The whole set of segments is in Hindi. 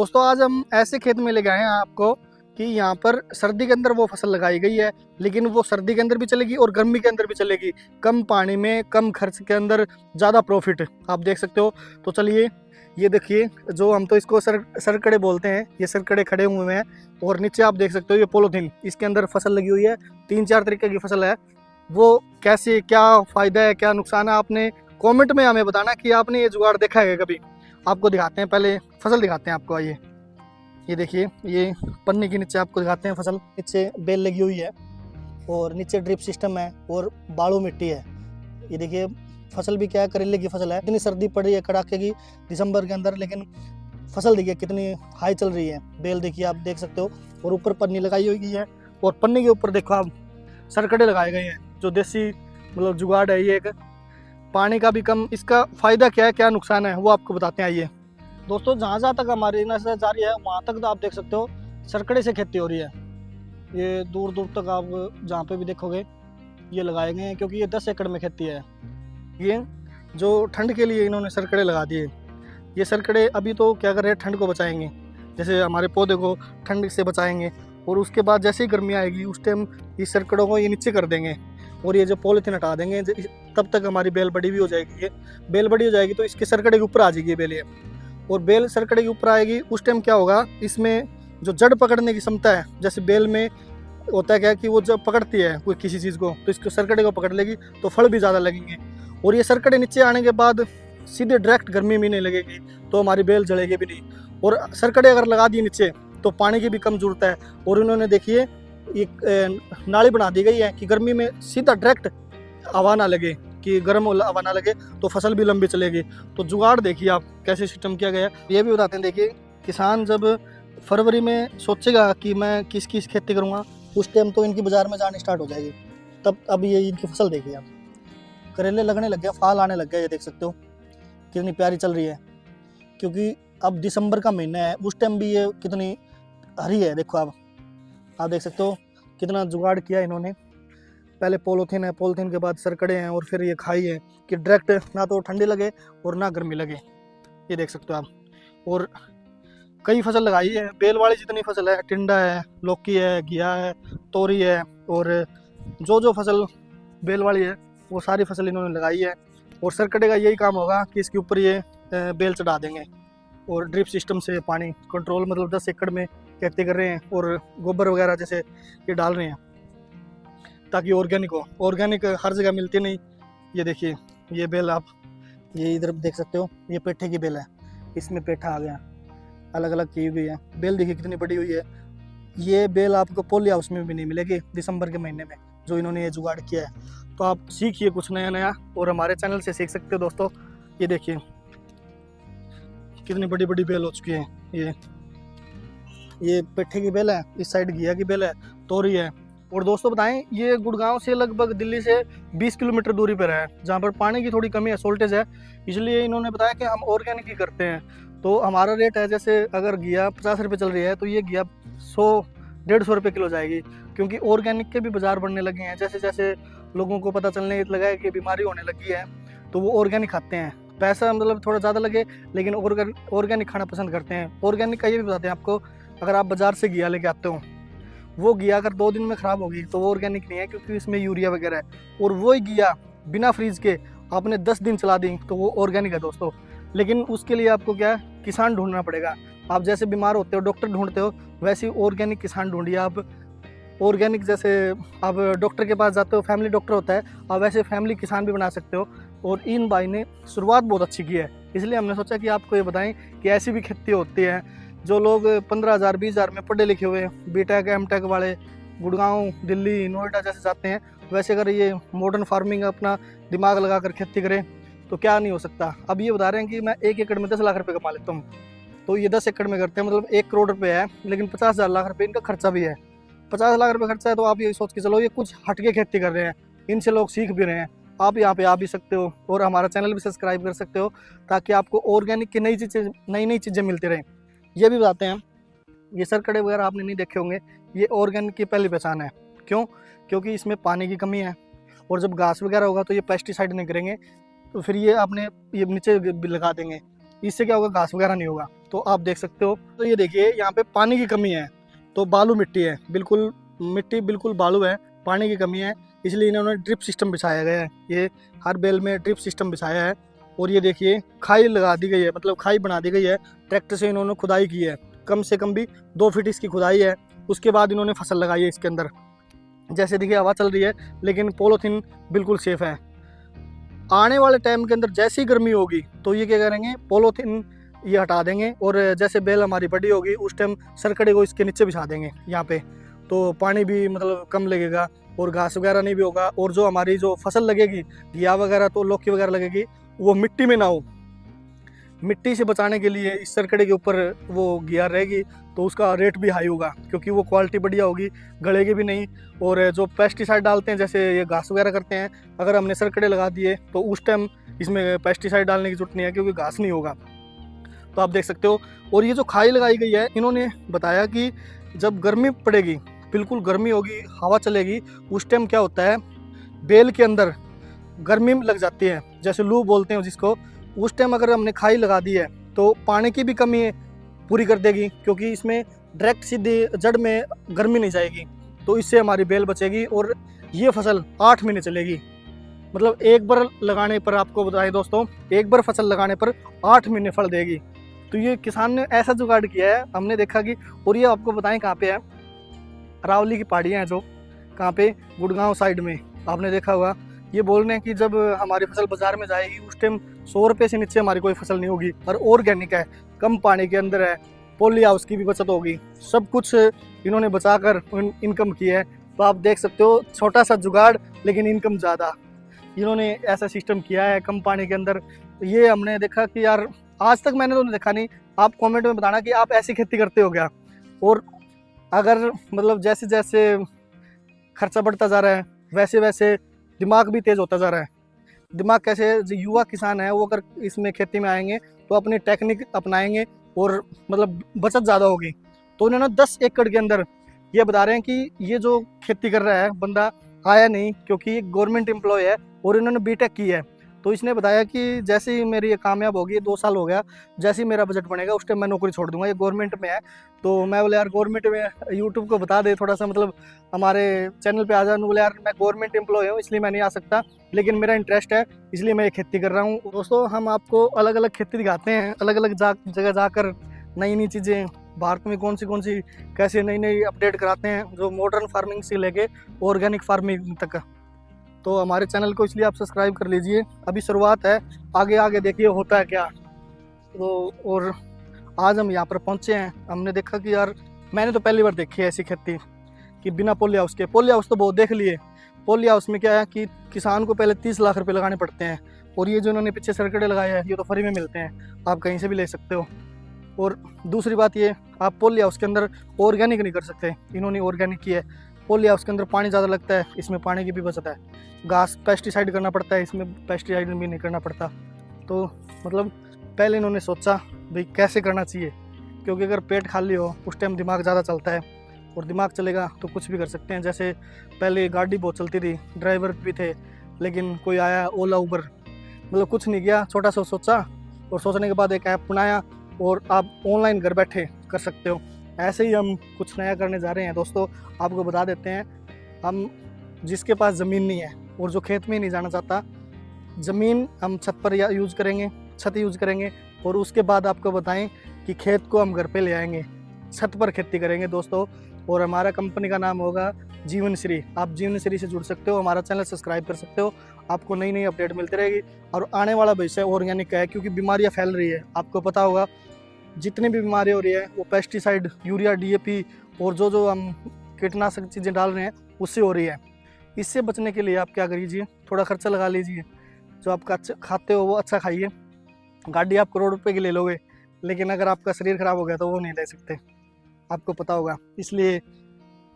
दोस्तों आज हम ऐसे खेत में ले गए हैं आपको कि यहाँ पर सर्दी के अंदर वो फसल लगाई गई है, लेकिन वो सर्दी के अंदर भी चलेगी और गर्मी के अंदर भी चलेगी। कम पानी में कम खर्च के अंदर ज़्यादा प्रॉफिट आप देख सकते हो। तो चलिए ये देखिए, जो हम तो इसको सरकड़े बोलते हैं, ये सरकड़े खड़े हुए हैं और नीचे आप देख सकते हो ये पोलोथीन, इसके अंदर फसल लगी हुई है। 3-4 तरीके की फसल है। वो कैसे, क्या फ़ायदा है, क्या नुकसान है, आपने कॉमेंट में हमें बताना कि आपने ये जुगाड़ देखा है कभी। आपको दिखाते हैं, पहले फसल दिखाते हैं आपको। आइए ये देखिए, ये पन्नी के नीचे आपको दिखाते हैं फसल। नीचे बेल लगी हुई है और नीचे ड्रिप सिस्टम है और बालू मिट्टी है। ये देखिए फसल भी क्या है, करेले की फसल है। इतनी सर्दी पड़ रही है कड़ाके की दिसंबर के अंदर, लेकिन फसल देखिए कितनी हाई चल रही है। बेल देखिए आप देख सकते हो और ऊपर पन्नी लगाई हुई है और पन्नी के ऊपर देखो आप सरकड़े लगाए गए हैं, जो देसी मतलब जुगाड़ है। ये एक पानी का भी कम, इसका फ़ायदा क्या है, क्या नुकसान है, वो आपको बताते हैं। आइए दोस्तों, जहाँ तक हमारी नजर जा रही है वहाँ तक तो आप देख सकते हो सरकड़े से खेती हो रही है। ये दूर दूर तक आप जहाँ पे भी देखोगे ये लगाए गए हैं, क्योंकि ये 10 एकड़ में खेती है। ये जो ठंड के लिए इन्होंने सरकड़े लगा दिए। ये सरकड़े अभी तो क्या कर रहे हैं, ठंड को बचाएंगे, जैसे हमारे पौधे को ठंड से बचाएंगे। और उसके बाद जैसे ही गर्मी आएगी उस टाइम इस सरकड़ों को ये नीचे कर देंगे और ये जो पॉलीथीन हटा देंगे। तब तक हमारी बेल बड़ी भी हो जाएगी। ये बेल बड़ी हो जाएगी तो इसके सरकड़े के ऊपर आ जाएगी बेल। ये और बेल सरकड़े के ऊपर आएगी, उस टाइम क्या होगा, इसमें जो जड़ पकड़ने की क्षमता है, जैसे बेल में होता है क्या कि वो जब पकड़ती है कोई किसी चीज़ को, तो इसको सरकड़े को पकड़ लेगी तो फल भी ज़्यादा लगेंगे। और ये सरकड़े नीचे आने के बाद सीधे डायरेक्ट गर्मी भी नहीं लगेगी, तो हमारी बेल जलेगी भी नहीं। और सरकड़े अगर लगा दिए नीचे तो पानी की भी कम जरूरत है। और इन्होंने देखिए एक नाली बना दी गई है कि गर्मी में सीधा डायरेक्ट हवा ना लगे, कि गर्म हवा ना लगे, तो फसल भी लंबी चलेगी। तो जुगाड़ देखिए आप कैसे सिस्टम किया गया है। ये भी बताते हैं, देखिए किसान जब फरवरी में सोचेगा कि मैं किस किस खेती करूँगा, उस टाइम तो इनकी बाज़ार में जानी स्टार्ट हो जाएगी। तब अब ये इनकी फसल देखिए आप, करेले लगने लग गए, फाल आने लग गए। ये देख सकते हो कितनी प्यारी चल रही है, क्योंकि अब दिसंबर का महीना है, उस टाइम भी ये कितनी हरी है। देखो आप देख सकते हो कितना जुगाड़ किया इन्होंने। पहले पॉलीथीन है, पॉलीथीन के बाद सरकड़े हैं और फिर ये खाई है कि डायरेक्ट ना तो ठंडी लगे और ना गर्मी लगे। ये देख सकते हो आप। और कई फसल लगाई है, बेल वाली जितनी फसल है, टिंडा है, लौकी है, घिया है, तोरी है, और जो फसल बेल वाली है वो सारी फसल इन्होंने लगाई है। और सरकड़े का यही काम होगा कि इसके ऊपर ये बेल चढ़ा देंगे और ड्रिप सिस्टम से पानी कंट्रोल, मतलब 10 एकड़ में खेती कर रहे हैं और गोबर वगैरह जैसे ये डाल रहे हैं ताकि ऑर्गेनिक हो। ऑर्गेनिक हर जगह मिलती नहीं। ये देखिए ये बेल आप ये इधर देख सकते हो, ये पेठे की बेल है, इसमें पेठा आ गया, अलग अलग की हुई है। बेल देखिए कितनी बड़ी हुई है। ये बेल आपको पोली हाउस में भी नहीं मिलेगी दिसंबर के महीने में, जो इन्होंने ये जुगाड़ किया है। तो आप सीखिए कुछ नया नया और हमारे चैनल से सीख सकते हो दोस्तों। ये देखिए कितनी बड़ी बड़ी बेल हो चुकी है। ये पेठे की बेल है, इस साइड घिया की बेल है, तोरी है। और दोस्तों बताएं, ये गुड़गांव से लगभग दिल्ली से 20 किलोमीटर दूरी पर है, जहाँ पर पानी की थोड़ी कमी है, शॉर्टेज है। इसलिए इन्होंने बताया कि हम ऑर्गेनिक ही करते हैं। तो हमारा रेट है, जैसे अगर घिया 50 रुपये चल रही है तो ये घिया 100-150 रुपये किलो जाएगी, क्योंकि ऑर्गेनिक के भी बाजार बढ़ने लगे हैं। जैसे जैसे लोगों को पता चलने लगा है कि बीमारी होने लगी है, तो वो ऑर्गेनिक खाते हैं। पैसा मतलब थोड़ा ज़्यादा लगे, लेकिन ऑर्गेनिक खाना पसंद करते हैं। ऑर्गेनिक का ये भी बताते हैं आपको, अगर आप बाज़ार से घिया लेके आते हो, वो घिया अगर 2 दिन में ख़राब होगी तो वो ऑर्गेनिक नहीं है, क्योंकि इसमें यूरिया वगैरह है। और वही घिया बिना फ्रीज के आपने 10 दिन चला दी तो वो ऑर्गेनिक है दोस्तों। लेकिन उसके लिए आपको क्या, किसान ढूंढना पड़ेगा। आप जैसे बीमार होते हो डॉक्टर ढूंढते हो, वैसे ही ऑर्गेनिक किसान ढूंढिए आप। ऑर्गेनिक जैसे आप डॉक्टर के पास जाते हो, फैमिली डॉक्टर होता है, आप वैसे फैमिली किसान भी बना सकते हो। और इन भाई ने शुरुआत बहुत अच्छी की है, इसलिए हमने सोचा कि आपको ये बताएं कि ऐसी भी खेती होती है। जो लोग 15,000 20,000 में पढ़े लिखे हुए बीटेक एमटेक वाले गुड़गांव, दिल्ली, नोएडा जैसे जाते हैं, वैसे अगर ये मॉडर्न फार्मिंग अपना दिमाग लगाकर खेती करें तो क्या नहीं हो सकता। अब ये बता रहे हैं कि मैं 1 एकड़ में 10 लाख रुपए कमा लेता हूँ, तो ये 10 एकड़ में करते हैं, मतलब 1 करोड़ रुपये है, लेकिन 50,000 लाख रुपये इनका खर्चा भी है। 50 लाख रुपये खर्चा है, तो आप ये सोच के चलो ये कुछ हटके खेती कर रहे हैं, इनसे लोग सीख भी रहे हैं। आप यहाँ पे आ भी सकते हो और हमारा चैनल भी सब्सक्राइब कर सकते हो, ताकि आपको ऑर्गेनिक की नई चीज़ें मिलती रहें। ये भी बताते हैं, ये सरकड़े वगैरह आपने नहीं देखे होंगे, ये ऑर्गेनिक की पहली पहचान है। क्यों? क्योंकि इसमें पानी की कमी है, और जब घास वगैरह होगा तो ये पेस्टिसाइड नहीं करेंगे, तो फिर ये आपने ये नीचे भी लगा देंगे इससे क्या होगा, घास वगैरह नहीं होगा। तो आप देख सकते हो। तो ये देखिए यहाँ पे पानी की कमी है, तो बालू मिट्टी है, बिल्कुल मिट्टी बिल्कुल बालू है, पानी की कमी है, इसलिए इन्होंने ड्रिप सिस्टम बिछाया गया है। ये हर बेल में ड्रिप सिस्टम बिछाया है। और ये देखिए खाई लगा दी गई है, मतलब खाई बना दी गई है, ट्रैक्टर से इन्होंने खुदाई की है, कम से कम भी 2 फीट इसकी खुदाई है। उसके बाद इन्होंने फसल लगाई है इसके अंदर। जैसे देखिए हवा चल रही है, लेकिन पॉलीथीन बिल्कुल सेफ है। आने वाले टाइम के अंदर जैसी गर्मी होगी तो ये क्या करेंगे, पॉलीथीन ये हटा देंगे, और जैसे बेल हमारी बड़ी होगी उस टाइम सरकड़े को इसके नीचे बिछा देंगे यहाँ पे। तो पानी भी मतलब कम लगेगा और घास वगैरह नहीं भी होगा, और जो हमारी जो फसल लगेगी घिया वगैरह तो लौकी वगैरह लगेगी वो मिट्टी में ना हो। मिट्टी से बचाने के लिए इस सरकड़े के ऊपर वो घिया रहेगी, तो उसका रेट भी हाई होगा, क्योंकि वो क्वालिटी बढ़िया होगी, गलेगी भी नहीं। और जो पेस्टिसाइड डालते हैं, जैसे ये घास वगैरह करते हैं, अगर हमने सरकड़े लगा दिए तो उस टाइम इसमें पेस्टिसाइड डालने की जरूरत नहीं है, क्योंकि घास नहीं होगा। तो आप देख सकते हो। और ये जो खाई लगाई गई है, इन्होंने बताया कि जब गर्मी पड़ेगी, बिल्कुल गर्मी होगी, हवा चलेगी, उस टाइम क्या होता है, बेल के अंदर गर्मी लग जाती है, जैसे लू बोलते हैं जिसको। उस टाइम अगर हमने खाई लगा दी है तो पानी की भी कमी पूरी कर देगी, क्योंकि इसमें डायरेक्ट सीधे जड़ में गर्मी नहीं जाएगी, तो इससे हमारी बेल बचेगी और ये फसल 8 महीने चलेगी। मतलब एक बार लगाने पर, आपको बताएं दोस्तों, एक बार फसल लगाने पर 8 महीने फल देगी। तो ये किसान ने ऐसा जुगाड़ किया है, हमने देखा कि। और ये आपको बताएं कहाँ पे है, अरावली की पहाड़ियाँ हैं जो, कहाँ पे, गुड़गांव साइड में। आपने देखा होगा, ये बोल रहे हैं कि जब हमारी फसल बाजार में जाएगी उस टाइम 100 रुपये से नीचे हमारी कोई फसल नहीं होगी, और ऑर्गेनिक है, कम पानी के अंदर है, पॉली हाउस की भी बचत होगी, सब कुछ इन्होंने बचाकर इनकम की है। तो आप देख सकते हो, छोटा सा जुगाड़ लेकिन इनकम ज़्यादा, इन्होंने ऐसा सिस्टम किया है कम पानी के अंदर। ये हमने देखा कि यार, आज तक मैंने तो देखा नहीं, आप कमेंट में बताना कि आप ऐसी खेती करते हो क्या। और अगर मतलब जैसे जैसे खर्चा बढ़ता जा रहा है, वैसे वैसे दिमाग भी तेज़ होता जा रहा है। दिमाग कैसे, जो युवा किसान है वो अगर इसमें खेती में आएंगे तो अपनी टेक्निक अपनाएंगे और मतलब बचत ज़्यादा होगी। तो इन्होंने 10 एकड़ के अंदर ये बता रहे हैं कि ये जो खेती कर रहा है बंदा आया नहीं, क्योंकि ये गवर्नमेंट एम्प्लॉय है और इन्होंने बीटेक की है। तो इसने बताया कि जैसे ही मेरी ये कामयाब होगी, 2 साल हो गया, जैसे ही मेरा बजट बनेगा उस टाइम मैं नौकरी छोड़ दूंगा, ये गवर्नमेंट में है। तो मैं बोले यार गवर्नमेंट में, यूट्यूब को बता दे थोड़ा सा, मतलब हमारे चैनल पे आ जा। बोले यार मैं गवर्नमेंट एम्प्लॉय हूँ इसलिए मैं नहीं आ सकता, लेकिन मेरा इंटरेस्ट है इसलिए मैं ये खेती कर रहा हूँ। दोस्तों हम आपको अलग अलग खेती दिखाते हैं, अलग अलग जगह जाकर नई नई चीज़ें, भारत में कौन सी कैसे नई नई अपडेट कराते हैं, जो मॉडर्न फार्मिंग से लेके ऑर्गेनिक फार्मिंग तक। तो हमारे चैनल को इसलिए आप सब्सक्राइब कर लीजिए, अभी शुरुआत है, आगे आगे देखिए होता है क्या। तो और आज हम यहाँ पर पहुँचे हैं, हमने देखा कि यार, मैंने तो पहली बार देखी है ऐसी खेती कि बिना पॉली हाउस के। पॉली हाउस तो बहुत देख लिए, पॉली हाउस में क्या है कि किसान को पहले 30 लाख रुपए लगाने पड़ते हैं, और ये जो उन्होंने पीछे सरकटे लगाए हैं ये तो फ्री में मिलते हैं, आप कहीं से भी ले सकते हो। और दूसरी बात ये, आप पॉली हाउस के अंदर ऑर्गेनिक नहीं कर सकते, इन्होंने ऑर्गेनिक की है। पॉली हाउस के अंदर पानी ज़्यादा लगता है, इसमें पानी की भी बचत है, घास पेस्टिसाइड करना पड़ता है, इसमें पेस्टिसाइड भी नहीं करना पड़ता। तो मतलब पहले इन्होंने सोचा भाई कैसे करना चाहिए, क्योंकि अगर पेट खाली हो उस टाइम दिमाग ज़्यादा चलता है, और दिमाग चलेगा तो कुछ भी कर सकते हैं। जैसे पहले गाड़ी बहुत चलती थी, ड्राइवर भी थे, लेकिन कोई आया ओला उबर, मतलब कुछ नहीं किया, छोटा सा सोचा, और सोचने के बाद एक ऐप बनाया, और आप ऑनलाइन घर बैठे कर सकते हो। ऐसे ही हम कुछ नया करने जा रहे हैं दोस्तों, आपको बता देते हैं। हम जिसके पास ज़मीन नहीं है और जो खेत में नहीं जाना चाहता, ज़मीन हम छत पर यूज़ करेंगे, छत यूज़ करेंगे, और उसके बाद आपको बताएं कि खेत को हम घर पे ले आएंगे, छत पर खेती करेंगे दोस्तों। और हमारा कंपनी का नाम होगा जीवन श्री। आप जीवन श्री से जुड़ सकते हो, हमारा चैनल सब्सक्राइब कर सकते हो, आपको नई नई अपडेट मिलती रहेगी। और आने वाला भविष्य ऑर्गेनिक का है, क्योंकि बीमारियां फैल रही है, आपको पता होगा जितनी भी बीमारी हो रही है वो पेस्टिसाइड, यूरिया, डीएपी और जो हम कीटनाशक चीज़ें डाल रहे हैं उससे हो रही है। इससे बचने के लिए आप क्या करिए, थोड़ा खर्चा लगा लीजिए, जो आप खाते हो वो अच्छा खाइए। गाड़ी आप करोड़ रुपए की ले लोगे, लेकिन अगर आपका शरीर खराब हो गया तो वो नहीं ले सकते, आपको पता होगा। इसलिए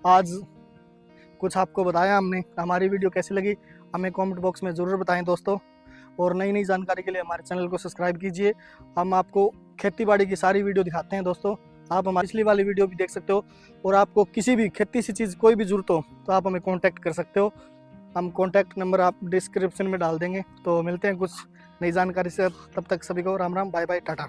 आज कुछ आपको बताया हमने। हमारी वीडियो कैसी लगी हमें कमेंट बॉक्स में ज़रूर बताएं दोस्तों, और नई नई जानकारी के लिए हमारे चैनल को सब्सक्राइब कीजिए। हम आपको खेती बाड़ी की सारी वीडियो दिखाते हैं दोस्तों, आप हमारी पिछली वाली वीडियो भी देख सकते हो। और आपको किसी भी खेती से चीज़ कोई भी ज़रूरत हो तो आप हमें कॉन्टैक्ट कर सकते हो, हम कॉन्टैक्ट नंबर आप डिस्क्रिप्शन में डाल देंगे। तो मिलते हैं कुछ नई जानकारी से। तब तक सभी को राम राम, बाय बाय, टाटा।